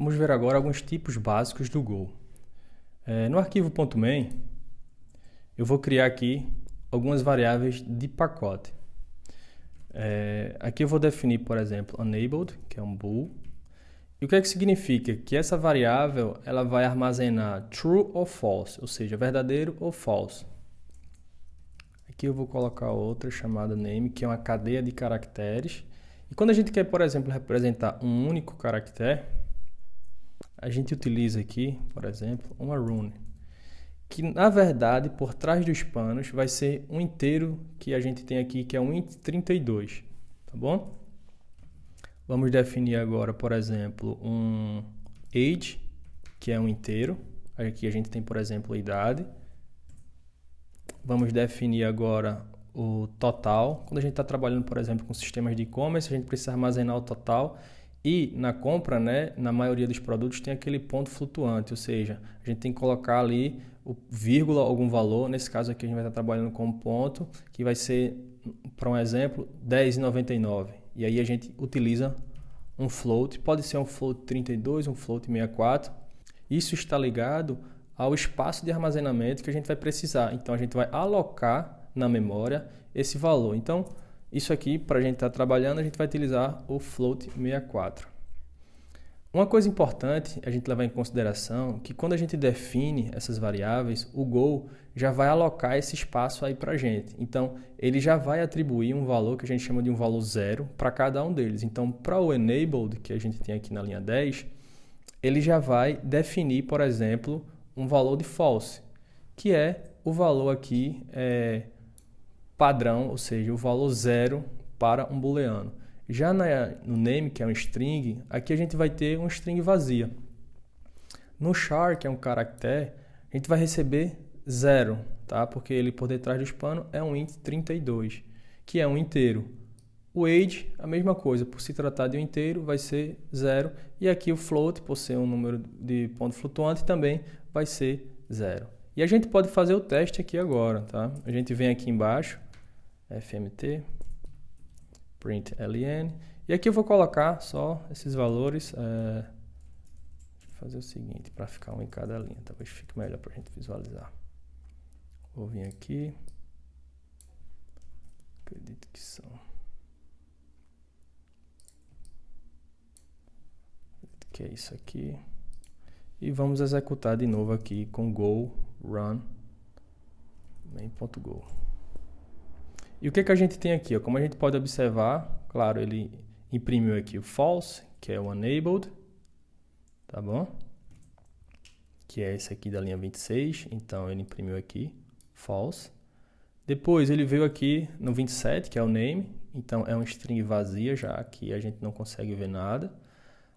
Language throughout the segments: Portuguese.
Vamos ver agora alguns tipos básicos do Go. No arquivo .main, eu vou criar aqui algumas variáveis de pacote. Aqui eu vou definir, por exemplo, enabled, que é um bool. E o que é que significa? Que essa variável ela vai armazenar true ou false, ou seja, verdadeiro ou false. Aqui eu vou colocar outra chamada name, que é uma cadeia de caracteres. E quando a gente quer, por exemplo, representar um único caractere, a gente utiliza aqui, por exemplo, uma rune, que na verdade, por trás dos panos, vai ser um inteiro que a gente tem aqui, que é um int 32, tá bom? Vamos definir agora, por exemplo, um age, que é um inteiro. Aqui a gente tem, por exemplo, a idade. Vamos definir agora o total. Quando a gente está trabalhando, por exemplo, com sistemas de e-commerce, a gente precisa armazenar o total. E na compra, né, na maioria dos produtos, tem aquele ponto flutuante, ou seja, a gente tem que colocar ali o vírgula, algum valor. Nesse caso aqui a gente vai estar trabalhando com um ponto, que vai ser, para um exemplo, R$10,99. E aí a gente utiliza um float, pode ser um float 32, um float 64. Isso está ligado ao espaço de armazenamento que a gente vai precisar. Então a gente vai alocar na memória esse valor. Então, isso aqui, para a gente estar trabalhando, a gente vai utilizar o float 64. Uma coisa importante a gente levar em consideração que quando a gente define essas variáveis, o Go já vai alocar esse espaço aí para a gente. Então, ele já vai atribuir um valor que a gente chama de um valor 0 para cada um deles. Então, para o enabled, que a gente tem aqui na linha 10, ele já vai definir, por exemplo, um valor de false, que é o valor aqui padrão, ou seja, o valor 0 para um booleano. Já no name, que é um string, aqui a gente vai ter um string vazia. No char, que é um caractere, a gente vai receber 0, tá? Porque ele por detrás do panos é um int 32, que é um inteiro. O age, a mesma coisa, por se tratar de um inteiro, vai ser 0. E aqui o float, por ser um número de ponto flutuante, também vai ser 0. E a gente pode fazer o teste aqui agora, tá? A gente vem aqui embaixo, fmt, println, e aqui eu vou colocar só esses valores. Deixa eu fazer o seguinte, para ficar um em cada linha, talvez fique melhor para a gente visualizar. Vou vir aqui, acredito que são... que é isso aqui, e vamos executar de novo aqui com go run main.go. E o que a gente tem aqui? Como a gente pode observar, claro, ele imprimiu aqui o false, que é o enabled, tá bom? Que é esse aqui da linha 26, então ele imprimiu aqui false. Depois ele veio aqui no 27, que é o name, então é um string vazia já, aqui a gente não consegue ver nada.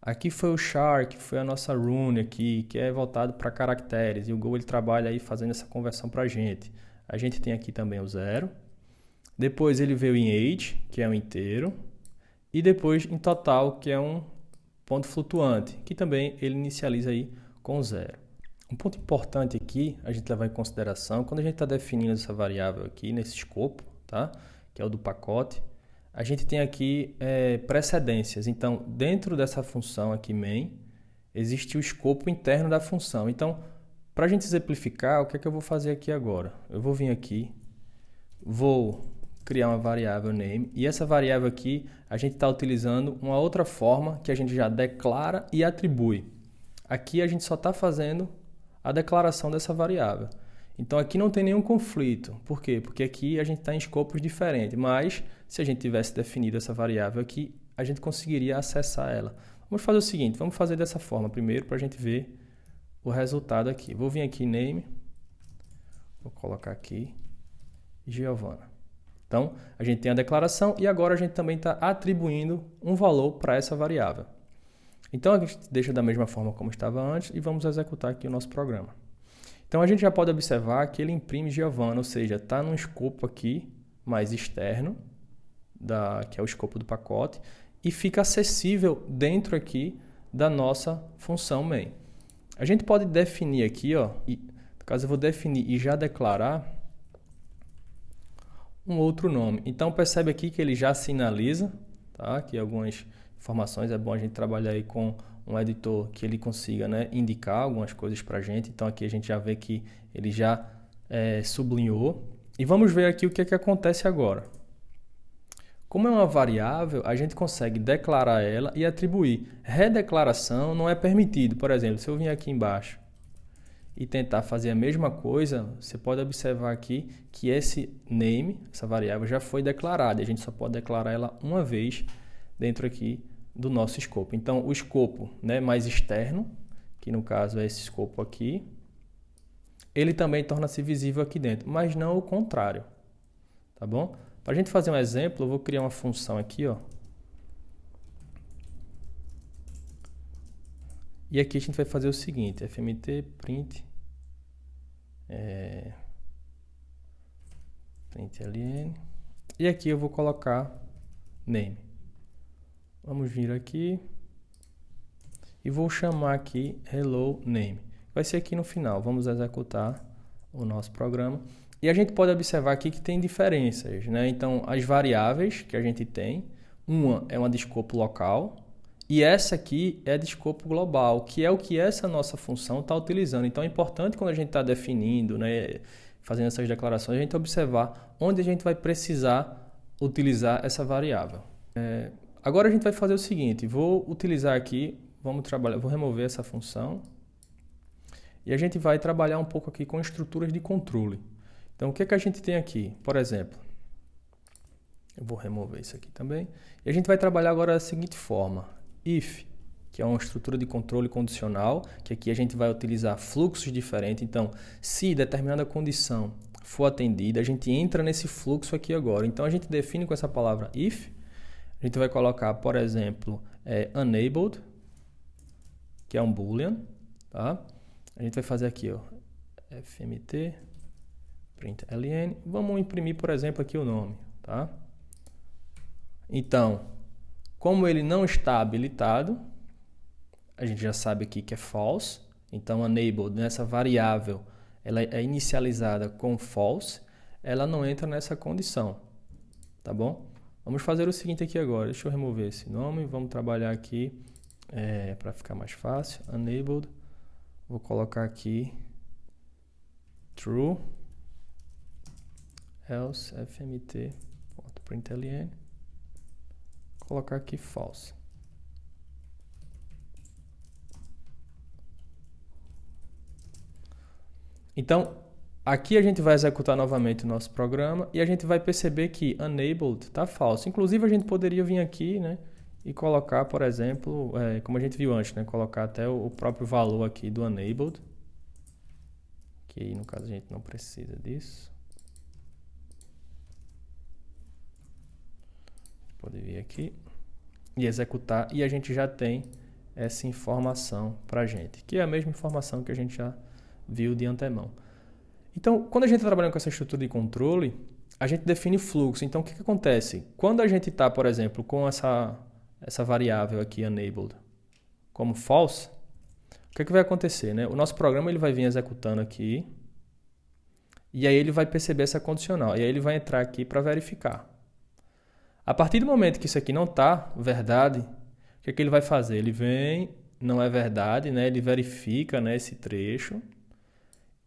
Aqui foi o char, que foi a nossa rune aqui, que é voltado para caracteres. E o Go ele trabalha aí fazendo essa conversão para a gente. A gente tem aqui também o 0. Depois ele veio em age, que é um inteiro. E depois em total, que é um ponto flutuante, que também ele inicializa aí com 0. Um ponto importante aqui, a gente levar em consideração, quando a gente está definindo essa variável aqui nesse escopo, tá? Que é o do pacote, a gente tem aqui precedências. Então, dentro dessa função aqui main, existe o escopo interno da função. Então, para a gente exemplificar, o que é que eu vou fazer aqui agora? Eu vou vir aqui, vou criar uma variável name, e essa variável aqui, a gente está utilizando uma outra forma que a gente já declara e atribui. Aqui a gente só está fazendo a declaração dessa variável. Então aqui não tem nenhum conflito. Por quê? Porque aqui a gente está em escopos diferentes, mas se a gente tivesse definido essa variável aqui, a gente conseguiria acessar ela. Vamos fazer o seguinte, vamos fazer dessa forma primeiro para a gente ver o resultado aqui. Vou vir aqui name, vou colocar aqui Giovana. Então a gente tem a declaração e agora a gente também está atribuindo um valor para essa variável. Então a gente deixa da mesma forma como estava antes e vamos executar aqui o nosso programa. Então a gente já pode observar que ele imprime Giovana, ou seja, está num escopo aqui mais externo, que é o escopo do pacote, e fica acessível dentro aqui da nossa função main. A gente pode definir aqui, ó, no caso eu vou definir e já declarar um outro nome. Então percebe aqui que ele já sinaliza, tá? Que algumas informações é bom a gente trabalhar aí com um editor que ele consiga, né, indicar algumas coisas para a gente. Então aqui a gente já vê que ele já sublinhou. E vamos ver aqui o que é que acontece agora. Como é uma variável, a gente consegue declarar ela e atribuir. Redeclaração não é permitido. Por exemplo, se eu vir aqui embaixo e tentar fazer a mesma coisa, você pode observar aqui que esse name, essa variável, já foi declarada. A gente só pode declarar ela uma vez dentro aqui do nosso escopo. Então, o escopo, né, mais externo, que no caso é esse escopo aqui, ele também torna-se visível aqui dentro, mas não o contrário. Tá bom? Para a gente fazer um exemplo, eu vou criar uma função aqui, ó. E aqui a gente vai fazer o seguinte, fmt print println, e aqui eu vou colocar name. Vamos vir aqui e vou chamar aqui hello name. Vai ser aqui no final. Vamos executar o nosso programa. E a gente pode observar aqui que tem diferenças, né? Então, as variáveis que a gente tem, uma é uma de escopo local e essa aqui é de escopo global, que é o que essa nossa função está utilizando. Então, é importante quando a gente está definindo, né, fazendo essas declarações, a gente observar onde a gente vai precisar utilizar essa variável. Agora a gente vai fazer o seguinte, vou utilizar aqui, vou remover essa função e a gente vai trabalhar um pouco aqui com estruturas de controle. Então, o que é que a gente tem aqui? Por exemplo, eu vou remover isso aqui também. E a gente vai trabalhar agora da seguinte forma. If, que é uma estrutura de controle condicional, que aqui a gente vai utilizar fluxos diferentes. Então, se determinada condição for atendida, a gente entra nesse fluxo aqui agora. Então, a gente define com essa palavra if. A gente vai colocar, por exemplo, enabled, que é um boolean. Tá? A gente vai fazer aqui, ó, fmt println, vamos imprimir, por exemplo, aqui o nome, tá? Então, como ele não está habilitado, a gente já sabe aqui que é false, então enabled, nessa variável, ela é inicializada com false, ela não entra nessa condição, tá bom? Vamos fazer o seguinte aqui agora, deixa eu remover esse nome, vamos trabalhar aqui para ficar mais fácil, enabled, vou colocar aqui true, else fmt.println, colocar aqui false. Então, aqui a gente vai executar novamente o nosso programa e a gente vai perceber que enabled está falso. Inclusive, a gente poderia vir aqui, né, e colocar, por exemplo, como a gente viu antes, né, colocar até o próprio valor aqui do enabled, que no caso a gente não precisa disso. Pode vir aqui e executar e a gente já tem essa informação para a gente, que é a mesma informação que a gente já viu de antemão. Então, quando a gente está trabalhando com essa estrutura de controle, a gente define fluxo. Então, o que acontece? Quando a gente está, por exemplo, com essa variável aqui, enabled, como false, o que vai acontecer? Né? O nosso programa ele vai vir executando aqui e aí ele vai perceber essa condicional e aí ele vai entrar aqui para verificar. A partir do momento que isso aqui não está verdade, o que ele vai fazer? Ele vem, não é verdade, né? Ele verifica, né, esse trecho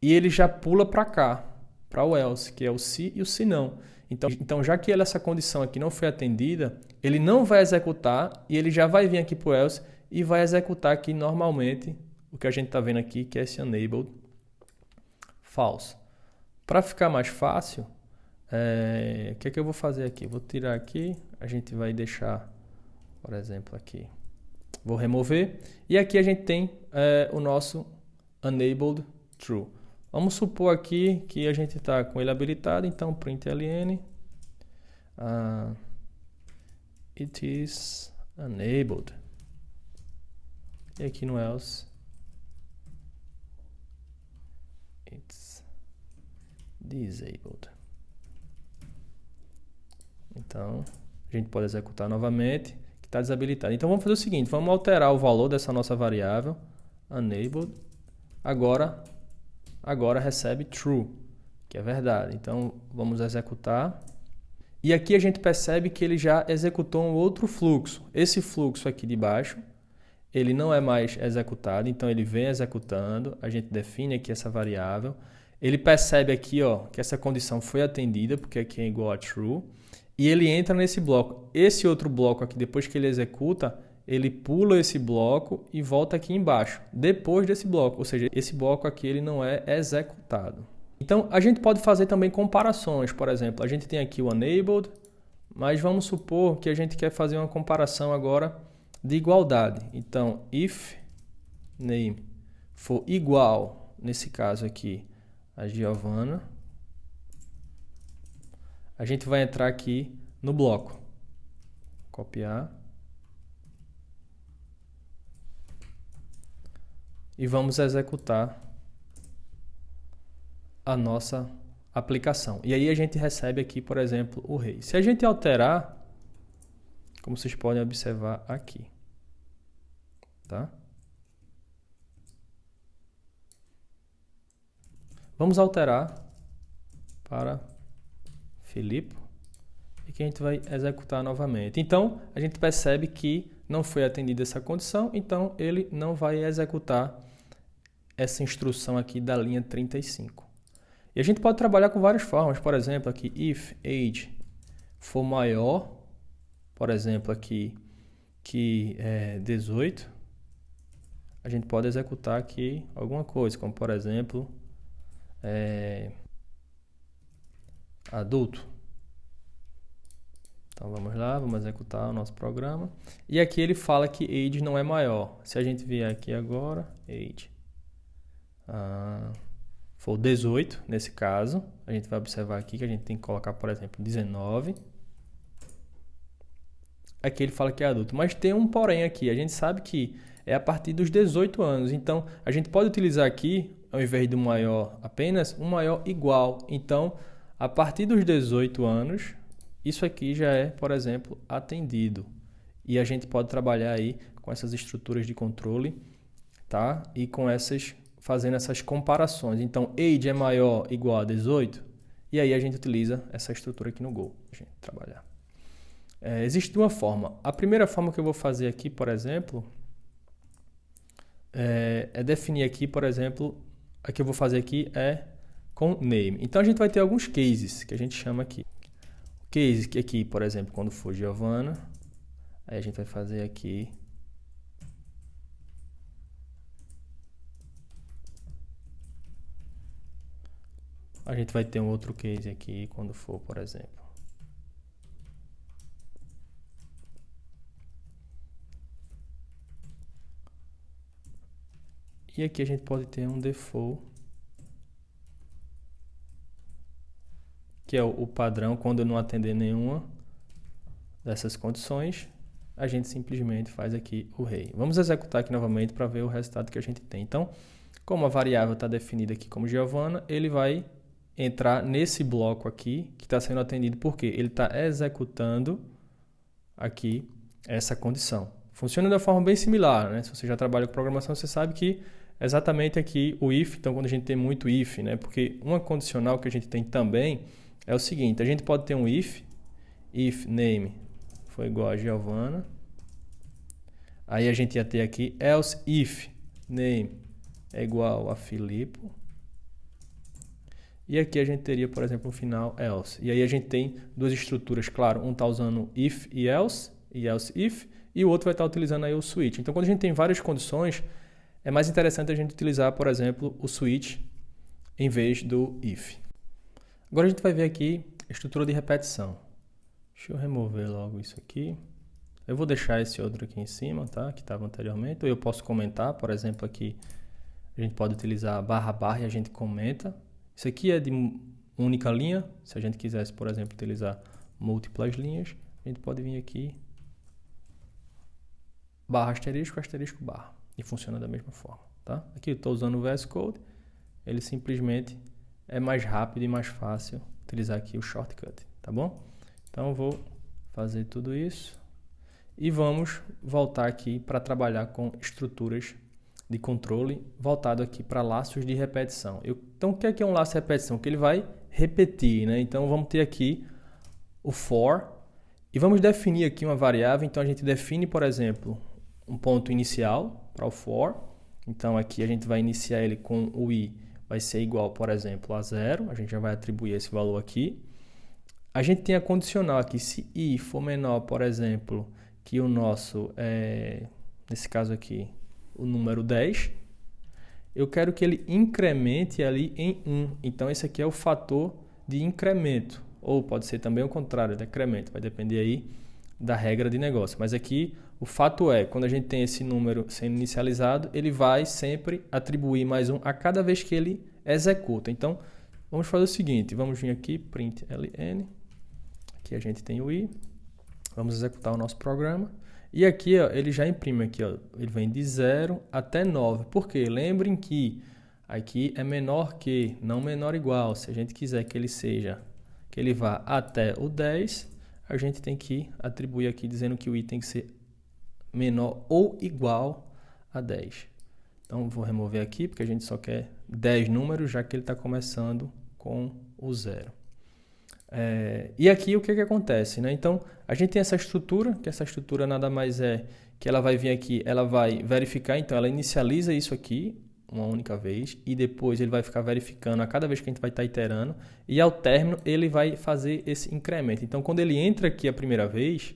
e ele já pula para cá, para o else, que é o se e o se não. Então, já que essa condição aqui não foi atendida, ele não vai executar e ele já vai vir aqui para o else e vai executar aqui normalmente o que a gente está vendo aqui, que é esse enabled false. Para ficar mais fácil, o que eu vou fazer aqui? Vou tirar aqui, a gente vai deixar, por exemplo, aqui. Vou remover e aqui a gente tem o nosso enabled true. Vamos supor aqui que a gente está com ele habilitado, então println it is enabled. E aqui no else it's disabled. Então, a gente pode executar novamente, que está desabilitado. Então, vamos fazer o seguinte, vamos alterar o valor dessa nossa variável, enabled, agora recebe true, que é verdade. Então, vamos executar. E aqui a gente percebe que ele já executou um outro fluxo. Esse fluxo aqui de baixo, ele não é mais executado, então ele vem executando, a gente define aqui essa variável, ele percebe aqui, ó, que essa condição foi atendida, porque aqui é igual a true, e ele entra nesse bloco. Esse outro bloco aqui, depois que ele executa, ele pula esse bloco e volta aqui embaixo, depois desse bloco, ou seja, esse bloco aqui ele não é executado. Então, a gente pode fazer também comparações, por exemplo, a gente tem aqui o enabled, mas vamos supor que a gente quer fazer uma comparação agora de igualdade. Então, if name for igual, nesse caso aqui, a Giovana, a gente vai entrar aqui no bloco, copiar, e vamos executar a nossa aplicação. E aí a gente recebe aqui, por exemplo, o rei. Se a gente alterar, como vocês podem observar aqui, tá? Vamos alterar para Filipe e que a gente vai executar novamente. Então, a gente percebe que não foi atendida essa condição, então ele não vai executar essa instrução aqui da linha 35. E a gente pode trabalhar com várias formas, por exemplo, aqui, if age for maior, por exemplo, aqui, que é 18, a gente pode executar aqui alguma coisa, como por exemplo, adulto. Então vamos lá, vamos executar o nosso programa. E aqui ele fala que age não é maior. Se a gente vier aqui agora, age for 18, nesse caso, a gente vai observar aqui que a gente tem que colocar, por exemplo, 19. Aqui ele fala que é adulto, mas tem um porém aqui. A gente sabe que é a partir dos 18 anos. Então, a gente pode utilizar aqui, ao invés do maior apenas, um maior igual. Então, a partir dos 18 anos, isso aqui já é, por exemplo, atendido. E a gente pode trabalhar aí com essas estruturas de controle, tá? E com essas, fazendo essas comparações. Então, age é maior ou igual a 18, e aí a gente utiliza essa estrutura aqui no Go, a gente trabalhar. Existe uma forma. A primeira forma que eu vou fazer aqui, por exemplo, é definir aqui, por exemplo, a que eu vou fazer aqui é com name. Então, a gente vai ter alguns cases que a gente chama aqui. O case que aqui, por exemplo, quando for Giovana, aí a gente vai fazer aqui a gente vai ter um outro case aqui quando for, por exemplo, e aqui a gente pode ter um default, que é o padrão. Quando eu não atender nenhuma dessas condições, a gente simplesmente faz aqui o rei. Vamos executar aqui novamente para ver o resultado que a gente tem. Então, como a variável está definida aqui como Giovana, ele vai entrar nesse bloco aqui que está sendo atendido, porque ele está executando aqui essa condição. Funciona de uma forma bem similar, né? Se você já trabalha com programação, você sabe que exatamente aqui o if, então quando a gente tem muito if, né? Porque uma condicional que a gente tem também é o seguinte, a gente pode ter um if name foi igual a Giovana, aí a gente ia ter aqui else if name é igual a Filipe, e aqui a gente teria, por exemplo, no final else. E aí a gente tem duas estruturas, claro, um está usando if e else if, e o outro vai estar utilizando aí o switch. Então, quando a gente tem várias condições, é mais interessante a gente utilizar, por exemplo, o switch em vez do if. Agora a gente vai ver aqui a estrutura de repetição. Deixa eu remover logo isso aqui. Eu vou deixar esse outro aqui em cima, tá? Que estava anteriormente. Ou eu posso comentar, por exemplo, aqui a gente pode utilizar barra e a gente comenta. Isso aqui é de única linha. Se a gente quisesse, por exemplo, utilizar múltiplas linhas, a gente pode vir aqui barra asterisco, asterisco, barra. E funciona da mesma forma, tá? Aqui eu estou usando o VS Code. Ele simplesmente é mais rápido e mais fácil utilizar aqui o shortcut, tá bom? Então eu vou fazer tudo isso e vamos voltar aqui para trabalhar com estruturas de controle voltado aqui para laços de repetição. Então o que é um laço de repetição? Que ele vai repetir, né? Então vamos ter aqui o for e vamos definir aqui uma variável. Então a gente define, por exemplo, um ponto inicial para o for. Então aqui a gente vai iniciar ele com o i vai ser igual, por exemplo, a 0. A gente já vai atribuir esse valor aqui. A gente tem a condicional aqui, se i for menor, por exemplo, que o nosso, nesse caso aqui, o número 10, eu quero que ele incremente ali em 1. Então esse aqui é o fator de incremento, ou pode ser também o contrário, decremento, vai depender aí da regra de negócio. Mas aqui o fato é, quando a gente tem esse número sendo inicializado, ele vai sempre atribuir mais 1 a cada vez que ele executa. Então, vamos fazer o seguinte, vamos vir aqui, print ln, aqui a gente tem o i, vamos executar o nosso programa, e aqui ó, ele já imprime aqui, ó, ele vem de 0 até 9, por quê? Lembrem que aqui é menor que, não menor igual, se a gente quiser que ele seja, que ele vá até o 10, a gente tem que atribuir aqui dizendo que o i tem que ser menor ou igual a 10. Então, vou remover aqui, porque a gente só quer 10 números, já que ele está começando com o 0. E aqui o que acontece, né? Então, a gente tem essa estrutura, que essa estrutura nada mais é que ela vai vir aqui, ela vai verificar, então ela inicializa isso aqui, uma única vez, e depois ele vai ficar verificando a cada vez que a gente vai estar iterando, e ao término ele vai fazer esse incremento. Então, quando ele entra aqui a primeira vez,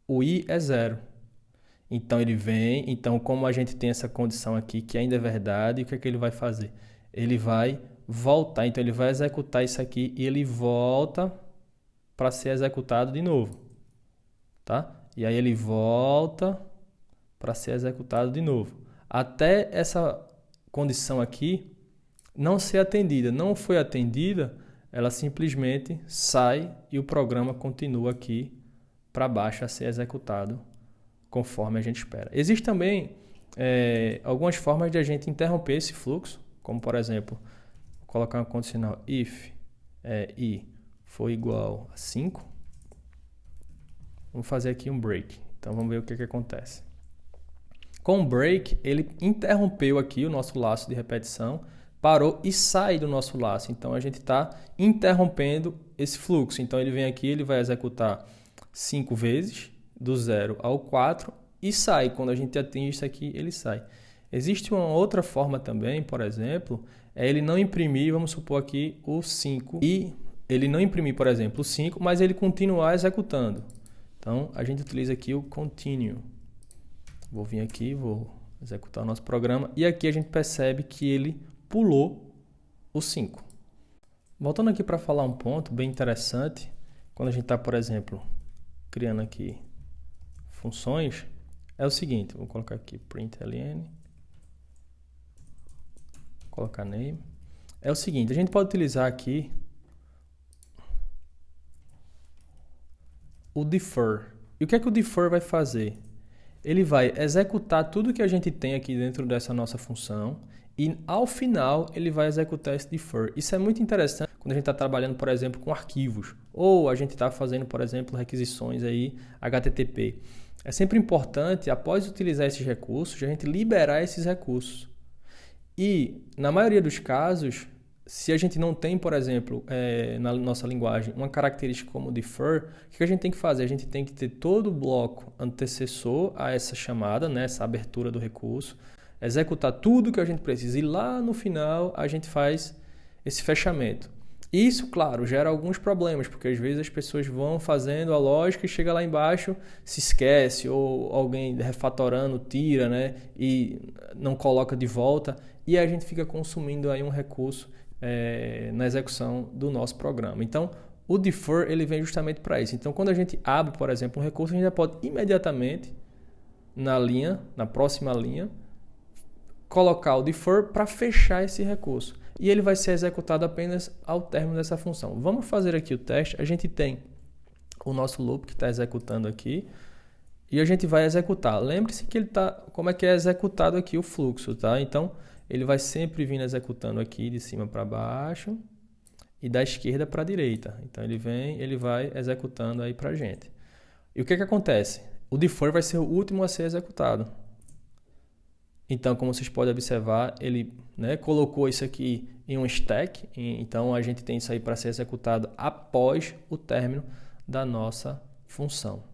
o i é 0. Então, ele vem, então como a gente tem essa condição aqui, que ainda é verdade, o que é que ele vai fazer? Ele vai voltar, então ele vai executar isso aqui e ele volta para ser executado de novo, tá? E aí ele volta para ser executado de novo. Até essa condição aqui não ser atendida. Não foi atendida, ela simplesmente sai e o programa continua aqui para baixo a ser executado conforme a gente espera. Existem também algumas formas de a gente interromper esse fluxo, como por exemplo, colocar uma condicional if i for igual a 5. Vamos fazer aqui um break. Então vamos ver o que acontece. Com o break, ele interrompeu aqui o nosso laço de repetição, parou e sai do nosso laço. Então a gente está interrompendo esse fluxo. Então ele vem aqui, ele vai executar 5 vezes, do 0 ao 4, e sai. Quando a gente atinge isso aqui, ele sai. Existe uma outra forma também, por exemplo, é ele não imprimir, vamos supor aqui, o 5, e ele não imprimir, por exemplo, o 5, mas ele continuar executando. Então, a gente utiliza aqui o continue. Vou vir aqui, vou executar o nosso programa, e aqui a gente percebe que ele pulou o 5. Voltando aqui para falar um ponto bem interessante, quando a gente está, por exemplo, criando aqui funções, é o seguinte, vou colocar aqui println, colocar name, é o seguinte, a gente pode utilizar aqui o defer. E o que é que o defer vai fazer? Ele vai executar tudo que a gente tem aqui dentro dessa nossa função e ao final ele vai executar esse defer. Isso é muito interessante quando a gente está trabalhando, por exemplo, com arquivos ou a gente está fazendo, por exemplo, requisições aí HTTP. É sempre importante, após utilizar esses recursos, a gente liberar esses recursos. E, na maioria dos casos, se a gente não tem, por exemplo, na nossa linguagem, uma característica como defer, o que a gente tem que fazer? A gente tem que ter todo o bloco antecessor a essa chamada, né, essa abertura do recurso, executar tudo que a gente precisa e lá no final a gente faz esse fechamento. Isso, claro, gera alguns problemas, porque às vezes as pessoas vão fazendo a lógica e chega lá embaixo, se esquece, ou alguém refatorando tira, né, e não coloca de volta, e a gente fica consumindo aí um recurso na execução do nosso programa. Então, o defer ele vem justamente para isso. Então, quando a gente abre, por exemplo, um recurso, a gente já pode imediatamente na próxima linha, colocar o defer para fechar esse recurso. E ele vai ser executado apenas ao término dessa função. Vamos fazer aqui o teste. A gente tem o nosso loop que está executando aqui e a gente vai executar. Lembre-se que ele tá, como é que é executado aqui o fluxo, tá? Então, ele vai sempre vindo executando aqui de cima para baixo e da esquerda para a direita. Então, ele vem, ele vai executando aí para a gente. E o que acontece? O defer vai ser o último a ser executado. Então, como vocês podem observar, ele colocou isso aqui em um stack. Então, a gente tem isso aí para ser executado após o término da nossa função.